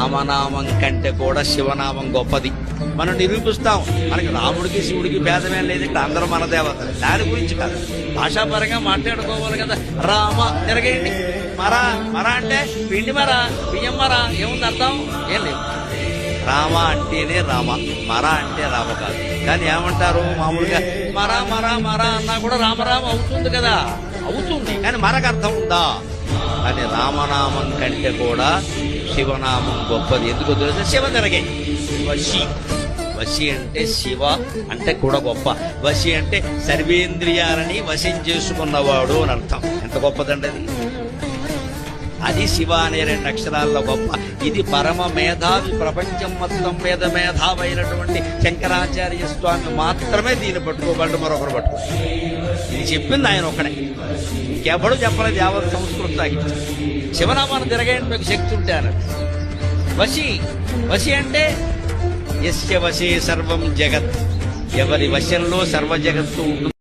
రామనామం కంటే కూడా శివనామం గొప్పది. మనం నిరూపిస్తాం. మనకి రాముడికి శివుడికి భేదమేం లేదంటే అందరూ మన దేవతలు. దాని గురించి కాదు, భాషాపరంగా మాట్లాడుకోవాలి కదా. రామ తిరగేయండి. మరా మరా అంటే పిండి మరా, బియ్యం మరా, ఏముంది అర్థం? ఏం లేదు. రామ అంటేనే రామ, మరా అంటే రామ కాదు. కానీ ఏమంటారు మామూలుగా మరా మరా మరా అన్నా కూడా రామరామ అవుతుంది కదా. అవుతుంది, కానీ మరకు అర్థం ఉందా? కానీ రామనామం కంటే కూడా శివనామం గొప్పది. ఎందుకు తెలిస్తే శివ తిరగే. వశి, వశి అంటే శివ అంటే కూడా గొప్ప. వశి అంటే సర్వేంద్రియాలని వశం చేసుకున్నవాడు అని అర్థం. ఎంత గొప్పదండి అది. అది శివ అనే 2 అక్షరాల్లో గొప్ప. ఇది పరమ మేధావి, ప్రపంచం మొత్తం మీద మేధావైనటువంటి శంకరాచార్య స్వామి మాత్రమే దీన్ని పట్టుకోబడి మరొకరు పట్టుకో. ఇది చెప్పింది ఆయన ఒకడే, ఇంకెవడు చెప్పలేదు. యావత్ సంస్కృతానికి శివనామాన్ని తిరగేయండి మీకు శక్తి ఉంటే అన్నది. వశి, వశి అంటే యస్య వశే సర్వం జగత్, ఎవరి వశంలో సర్వ జగత్తు ఉంటుంది.